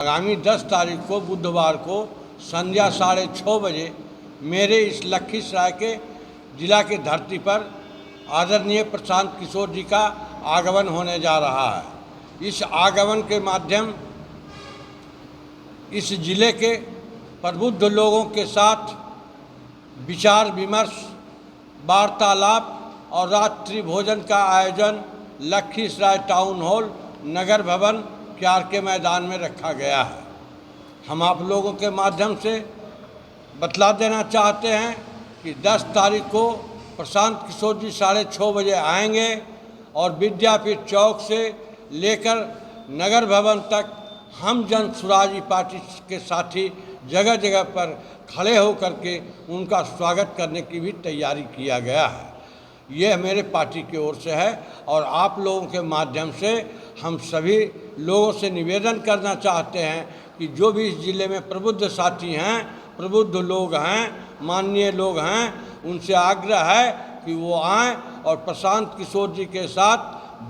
आगामी 10 तारीख को बुधवार को संध्या 6:30 बजे मेरे इस लखीसराय के जिला के धरती पर आदरणीय प्रशांत किशोर जी का आगमन होने जा रहा है। इस आगमन के माध्यम इस जिले के प्रबुद्ध लोगों के साथ विचार विमर्श, वार्तालाप और रात्रि भोजन का आयोजन लखीसराय टाउन हॉल नगर भवन क्यार के मैदान में रखा गया है। हम आप लोगों के माध्यम से बतला देना चाहते हैं कि 10 तारीख को प्रशांत किशोर जी 6:30 बजे आएंगे और विद्यापीठ चौक से लेकर नगर भवन तक हम जन स्वराज पार्टी के साथी जगह जगह पर खड़े होकर के उनका स्वागत करने की भी तैयारी किया गया है। ये मेरे पार्टी की ओर से है और आप लोगों के माध्यम से हम सभी लोगों से निवेदन करना चाहते हैं कि जो भी इस जिले में प्रबुद्ध साथी हैं, प्रबुद्ध लोग हैं, माननीय लोग हैं, उनसे आग्रह है कि वो आएं और प्रशांत किशोर जी के साथ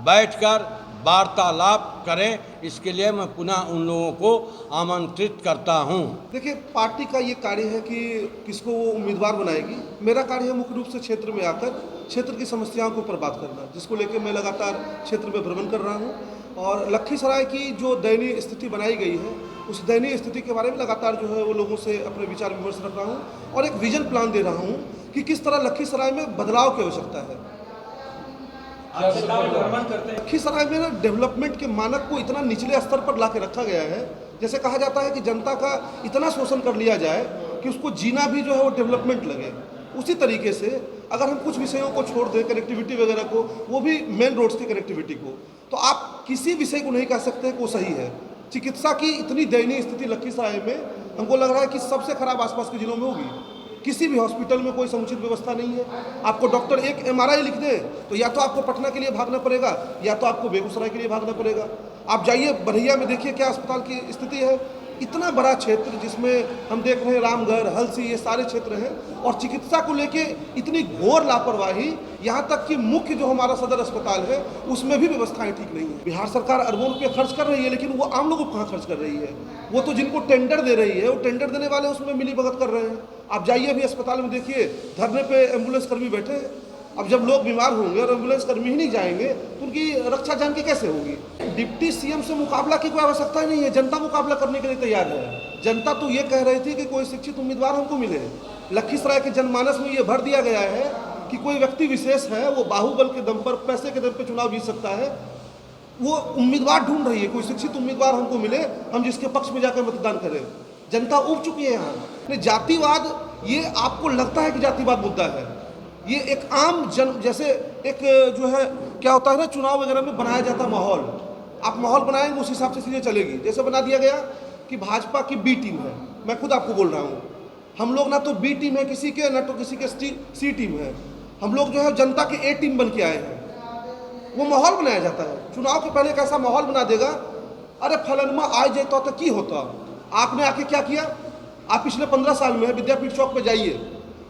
बैठकर वार्तालाप करें। इसके लिए मैं पुनः उन लोगों को आमंत्रित करता हूं। देखिए, पार्टी का ये कार्य है कि किसको वो उम्मीदवार बनाएगी। मेरा कार्य है मुख्य रूप से क्षेत्र में आकर क्षेत्र की समस्याओं के ऊपर बात करना, जिसको लेकर मैं लगातार क्षेत्र में भ्रमण कर रहा हूं और लखीसराय की जो दयनीय स्थिति बनाई गई है उस दयनीय स्थिति के बारे में लगातार जो है वो लोगों से अपने विचार विमर्श रख रहा हूँ और एक विजन प्लान दे रहा हूँ कि किस तरह लखीसराय में बदलाव की आवश्यकता है। लखीसराय में ना डेवलपमेंट के मानक को इतना निचले स्तर पर ला के रखा गया है, जैसे कहा जाता है कि जनता का इतना शोषण कर लिया जाए कि उसको जीना भी जो है वो डेवलपमेंट लगे। उसी तरीके से अगर हम कुछ विषयों को छोड़ दें, कनेक्टिविटी वगैरह को, वो भी मेन रोड्स की कनेक्टिविटी को, तो आप किसी विषय को नहीं कह सकते कि वो सही है। चिकित्सा की इतनी दयनीय स्थिति लखीसराय में हमको लग रहा है कि सबसे खराब आसपास के जिलों में होगी। किसी भी हॉस्पिटल में कोई समुचित व्यवस्था नहीं है। आपको डॉक्टर एक MRI लिख दे तो या तो आपको पटना के लिए भागना पड़ेगा या तो आपको बेगूसराय के लिए भागना पड़ेगा। आप जाइए बरहिया में, देखिए क्या अस्पताल की स्थिति है। इतना बड़ा क्षेत्र जिसमें हम देख रहे हैं रामगढ़, हलसी, ये सारे क्षेत्र हैं और चिकित्सा को लेके इतनी घोर लापरवाही, यहाँ तक कि मुख्य जो हमारा सदर अस्पताल है उसमें भी व्यवस्थाएं ठीक नहीं है। बिहार सरकार अरबों रुपये खर्च कर रही है, लेकिन वो आम लोगों को कहाँ खर्च कर रही है। वो तो जिनको टेंडर दे रही है, वो टेंडर देने वाले उसमें मिली भगत कर रहे हैं। आप जाइए अभी अस्पताल में, देखिए धरने पे एम्बुलेंस कर्मी बैठे हैं। अब जब लोग बीमार होंगे और एम्बुलेंस कर्मी ही नहीं जाएंगे तो उनकी रक्षा जान की कैसे होगी। डिप्टी CM से मुकाबला की कोई आवश्यकता नहीं है, जनता मुकाबला करने के लिए तैयार है। जनता तो ये कह रही थी कि कोई शिक्षित उम्मीदवार हमको मिले। लखीसराय के जनमानस में ये भर दिया गया है कि कोई व्यक्ति विशेष है, वो बाहुबल के दम पर, पैसे के दम पर चुनाव जीत सकता है। वो उम्मीदवार ढूंढ रही है, कोई शिक्षित उम्मीदवार हमको मिले, हम जिसके पक्ष में जाकर मतदान करें। जनता उब चुकी है यहाँ। जातिवाद, ये आपको लगता है कि जातिवाद मुद्दा है, ये एक आम जन, जैसे एक जो है क्या होता है ना, चुनाव वगैरह में बनाया जाता माहौल, आप माहौल बनाएंगे उस हिसाब से चीज़ें चलेगी। जैसे बना दिया गया कि भाजपा की B टीम है। मैं खुद आपको बोल रहा हूँ, हम लोग ना तो B टीम है किसी के, ना तो किसी के C टीम है। हम लोग जो है जनता के A टीम बन के आए हैं। वो माहौल बनाया जाता है। चुनाव के पहले कैसा माहौल बना देगा, अरे फलनमा आ जाता तो की होता। आपने आके क्या किया, आप पिछले 15 साल में विद्यापीठ चौक पे जाइए।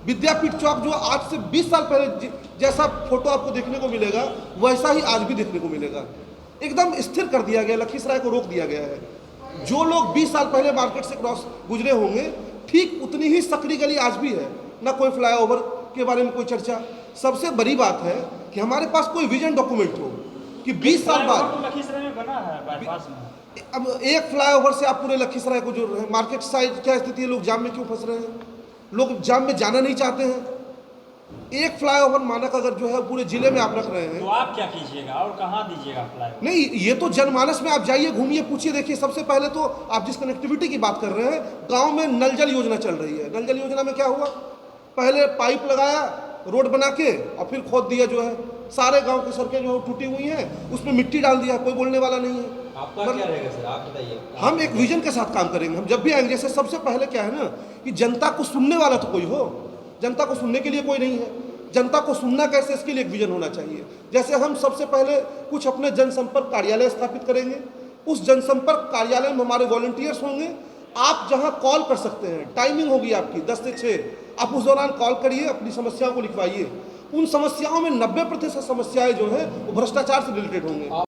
विद्यापीठ चौक जो आज से 20 साल पहले जैसा फोटो आपको देखने को मिलेगा वैसा ही आज भी देखने को मिलेगा। एकदम स्थिर कर दिया गया, लखीसराय को रोक दिया गया है। जो लोग 20 साल पहले मार्केट से क्रॉस गुजरे होंगे, ठीक उतनी ही सकरी गली आज भी है। ना कोई फ्लाईओवर के बारे में कोई चर्चा। सबसे बड़ी बात है कि हमारे पास कोई विजन डॉक्यूमेंट हो कि 20 साल बाद लखीसराय में बना है बाईपास में। अब एक फ्लाईओवर से आप पूरे लखीसराय को जोड़ रहे हैं। मार्केट साइड क्या स्थिति है, लोग जाम में क्यों फंस रहे हैं, लोग जाम में जाना नहीं चाहते हैं। एक फ्लाईओवर मानक अगर जो है पूरे जिले में आप रख रहे हैं तो आप क्या कीजिएगा और कहाँ दीजिएगा फ्लाईओवर? नहीं, ये तो जनमानस में आप जाइए, घूमिए, पूछिए, देखिए। सबसे पहले तो आप जिस कनेक्टिविटी की बात कर रहे हैं, गांव में नल जल योजना चल रही है। नल जल योजना में क्या हुआ, पहले पाइप लगाया रोड बना के और फिर खोद दिया, जो है सारे गाँव की सड़कें जो टूटी हुई हैं उसमें मिट्टी डाल दिया, कोई बोलने वाला नहीं है। आपका क्या रहेगा सर, आप बताइए। हम एक विजन के साथ काम करेंगे। हम जब भी आएंगे, जैसे सबसे पहले क्या है ना कि जनता को सुनने वाला तो कोई हो। जनता को सुनने के लिए कोई नहीं है। जनता को सुनना कैसे, इसके लिए एक विजन होना चाहिए। जैसे हम सबसे पहले कुछ अपने जनसंपर्क कार्यालय स्थापित करेंगे। उस जनसंपर्क कार्यालय में हमारे वॉलंटियर्स होंगे। आप जहां कॉल कर सकते हैं, टाइमिंग होगी आपकी 10 से 6, आप उस दौरान कॉल करिए, अपनी समस्याओं को लिखवाइए। उन समस्याओं में 90% समस्याएं जो है वो भ्रष्टाचार से रिलेटेड होंगे।